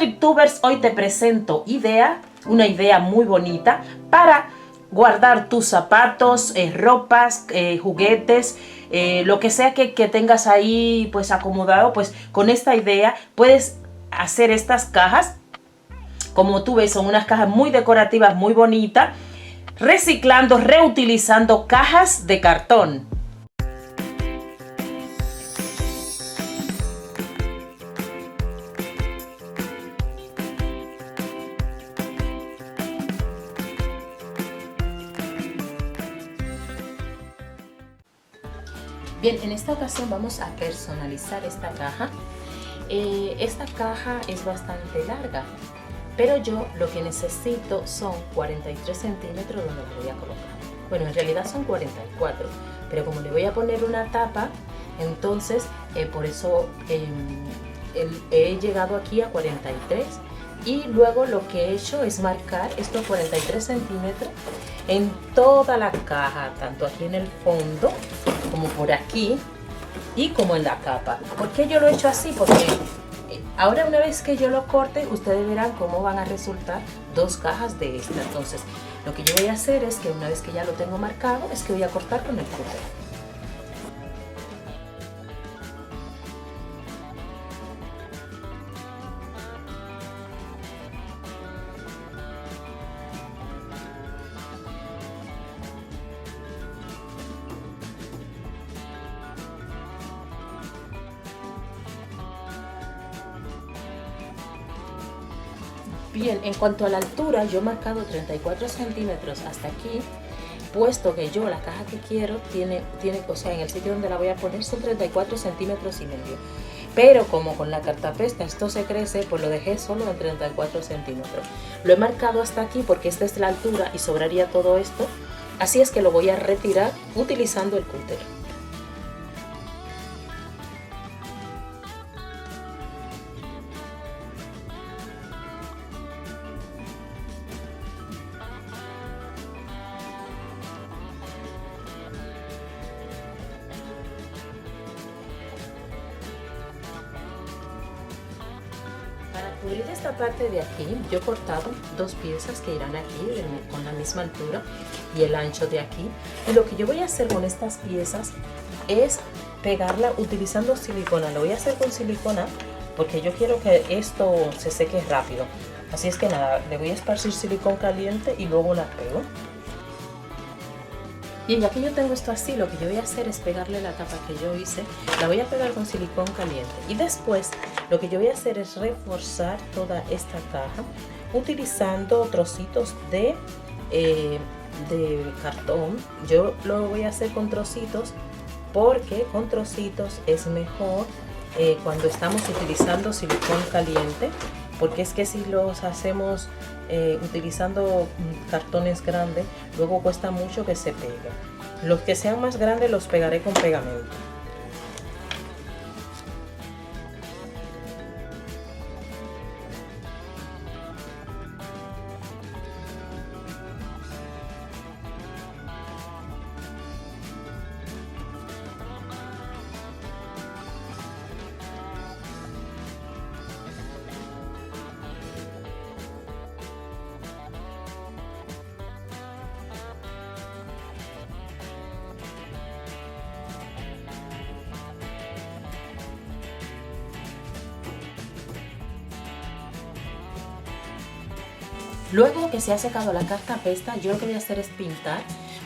TripTubers, hoy te presento una idea muy bonita para guardar tus zapatos, ropas, juguetes, lo que sea que tengas ahí pues acomodado. Pues con esta idea puedes hacer estas cajas. Como tú ves, son unas cajas muy decorativas, muy bonitas, reciclando, reutilizando cajas de cartón. Bien, en esta ocasión vamos a personalizar esta caja. Esta caja es bastante larga, pero yo lo que necesito son 43 centímetros donde la voy a colocar. Bueno, en realidad son 44, pero como le voy a poner una tapa, entonces por eso he llegado aquí a 43. Y luego lo que he hecho es marcar estos 43 centímetros en toda la caja, tanto aquí en el fondo como por aquí y como en la tapa. ¿Por qué yo lo he hecho así? Porque ahora, una vez que yo lo corte, ustedes verán cómo van a resultar dos cajas de esta. Entonces lo que yo voy a hacer es que una vez que ya lo tengo marcado, es que voy a cortar con el cúter. Bien, en cuanto a la altura, yo he marcado 34 centímetros hasta aquí, puesto que yo la caja que quiero tiene, o sea, en el sitio donde la voy a poner son 34 centímetros y medio. Pero como con la cartapesta esto se crece, pues lo dejé solo en 34 centímetros. Lo he marcado hasta aquí porque esta es la altura y sobraría todo esto. Así es que lo voy a retirar utilizando el cúter. Para cubrir esta parte de aquí, yo he cortado dos piezas que irán aquí con la misma altura y el ancho de aquí. Y lo que yo voy a hacer con estas piezas es pegarla utilizando silicona. Lo voy a hacer con silicona porque yo quiero que esto se seque rápido. Así es que nada, le voy a esparcir silicón caliente y luego la pego. Bien, ya que yo tengo esto así, lo que yo voy a hacer es pegarle la tapa que yo hice. La voy a pegar con silicón caliente. Y después lo que yo voy a hacer es reforzar toda esta caja utilizando trocitos de cartón. Yo lo voy a hacer con trocitos porque con trocitos es mejor cuando estamos utilizando silicón caliente. Porque es que si los hacemos utilizando cartones grandes, luego cuesta mucho que se peguen. Los que sean más grandes los pegaré con pegamento. Luego que se ha secado la cartapesta, yo lo que voy a hacer es pintar.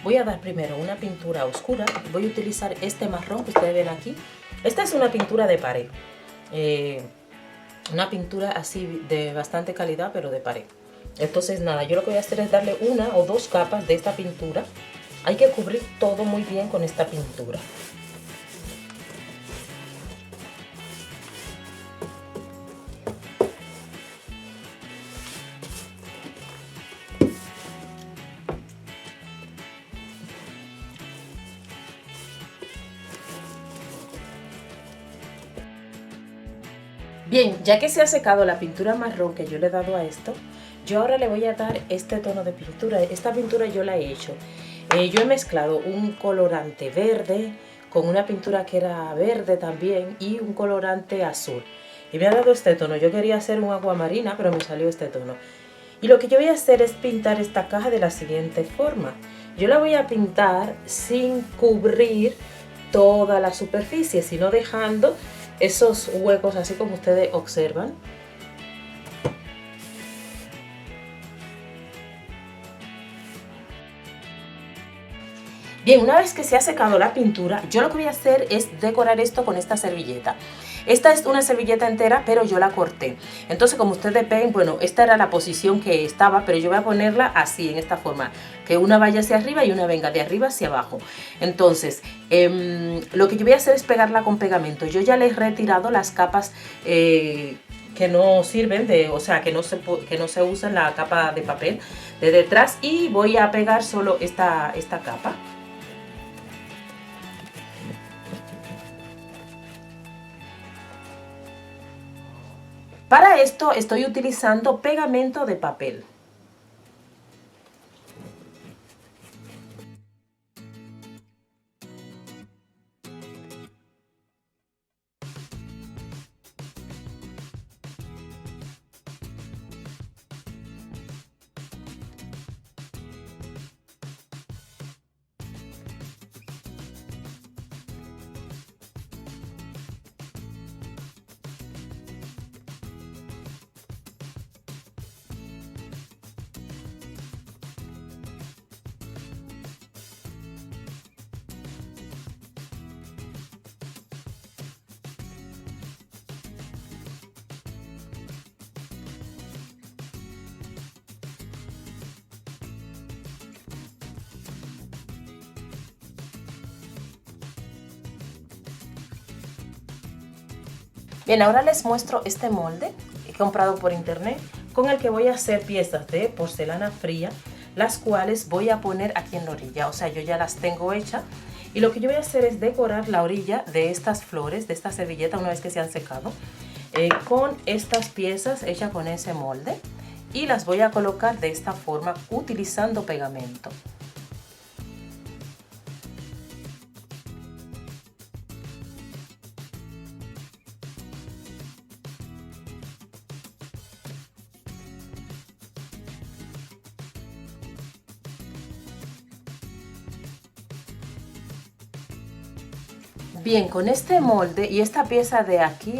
Voy a dar primero una pintura oscura. Voy a utilizar este marrón que ustedes ven aquí. Esta es una pintura de pared. Una pintura así de bastante calidad, pero de pared. Entonces nada, yo lo que voy a hacer es darle una o dos capas de esta pintura. Hay que cubrir todo muy bien con esta pintura. Bien, ya que se ha secado la pintura marrón que yo le he dado a esto, yo ahora le voy a dar este tono de pintura. Esta pintura yo la he hecho. Yo he mezclado un colorante verde con una pintura que era verde también y un colorante azul. y me ha dado este tono. Yo quería hacer un agua marina, pero me salió este tono. Y lo que yo voy a hacer es pintar esta caja de la siguiente forma. Yo la voy a pintar sin cubrir toda la superficie, sino dejando esos huecos así como ustedes observan. Bien, una vez que se ha secado la pintura, yo lo que voy a hacer es decorar esto con esta servilleta. Esta es una servilleta entera, pero yo la corté. Entonces, como ustedes ven, bueno, esta era la posición que estaba, pero yo voy a ponerla así, en esta forma, que una vaya hacia arriba y una venga de arriba hacia abajo. Entonces, lo que yo voy a hacer es pegarla con pegamento. Yo ya le he retirado las capas que no sirven, o sea, que no se usa la capa de papel de detrás, y voy a pegar solo esta capa. Para esto estoy utilizando pegamento de papel. Bien, ahora les muestro este molde que he comprado por internet, con el que voy a hacer piezas de porcelana fría, las cuales voy a poner aquí en la orilla. O sea, yo ya las tengo hechas, y lo que yo voy a hacer es decorar la orilla de estas flores, de esta servilleta, una vez que se han secado, con estas piezas hechas con ese molde, y las voy a colocar de esta forma utilizando pegamento. Bien, con este molde y esta pieza de aquí,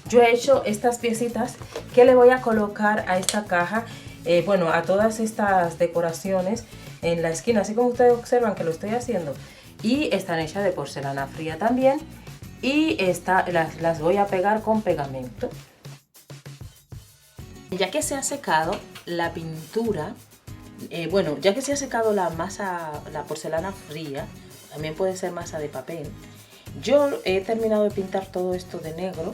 yo he hecho estas piecitas que le voy a colocar a esta caja, bueno, a todas estas decoraciones en la esquina, así como ustedes observan que lo estoy haciendo. Y están hechas de porcelana fría también, y las voy a pegar con pegamento. Ya que se ha secado la pintura, bueno, ya que se ha secado la masa, la porcelana fría, también puede ser masa de papel. Yo he terminado de pintar todo esto de negro,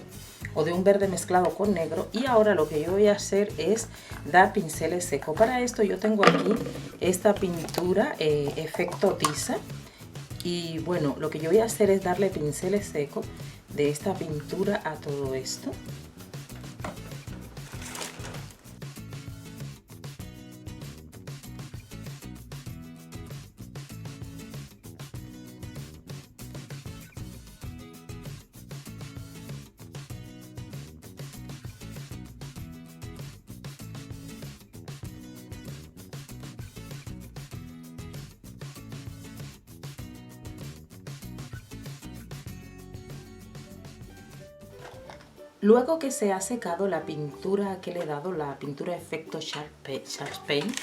o de un verde mezclado con negro, y ahora lo que yo voy a hacer es dar pinceles secos. Para esto yo tengo aquí esta pintura efecto tiza, y bueno, lo que yo voy a hacer es darle pinceles secos de esta pintura a todo esto. Luego que se ha secado la pintura que le he dado, la pintura efecto Sharp Paint,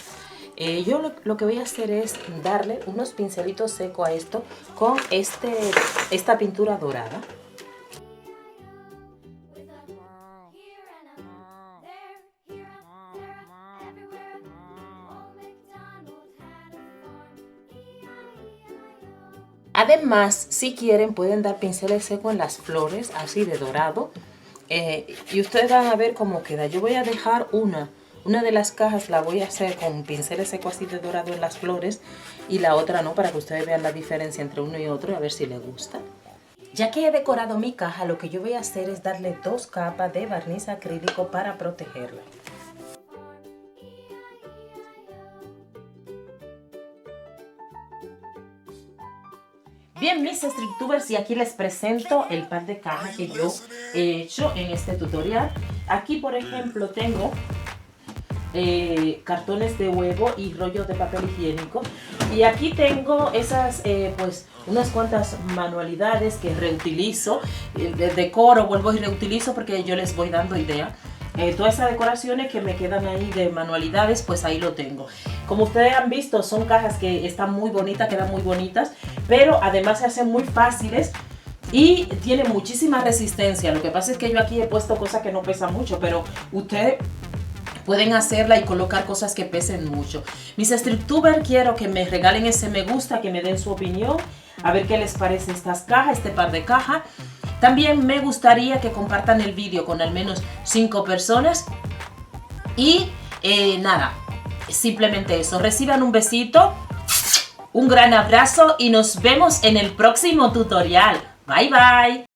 yo lo que voy a hacer es darle unos pincelitos secos a esto con esta pintura dorada. Además, si quieren, pueden dar pinceles secos en las flores, así de dorado. Y ustedes van a ver cómo queda. Yo voy a dejar una de las cajas, la voy a hacer con pinceles secos así de dorado en las flores, y la otra no, para que ustedes vean la diferencia entre uno y otro, a ver si les gusta. Ya que he decorado mi caja, lo que yo voy a hacer es darle 2 capas de barniz acrílico para protegerla. Bien, mis StreetTubers, y aquí les presento el par de cajas que yo he hecho en este tutorial. Aquí, por ejemplo, tengo cartones de huevo y rollos de papel higiénico. Y aquí tengo esas, pues, unas cuantas manualidades que reutilizo, decoro, vuelvo y reutilizo porque yo les voy dando idea. Todas esas decoraciones que me quedan ahí de manualidades, pues ahí lo tengo. Como ustedes han visto, son cajas que están muy bonitas, quedan muy bonitas, pero además se hacen muy fáciles y tienen muchísima resistencia. Lo que pasa es que yo aquí he puesto cosas que no pesan mucho, pero ustedes pueden hacerla y colocar cosas que pesen mucho. Mis StreetTubers, quiero que me regalen ese me gusta, que me den su opinión, a ver qué les parece estas cajas, este par de cajas. También me gustaría que compartan el vídeo con al menos 5 personas. Y nada, simplemente eso. Reciban un besito, un gran abrazo y nos vemos en el próximo tutorial. Bye bye.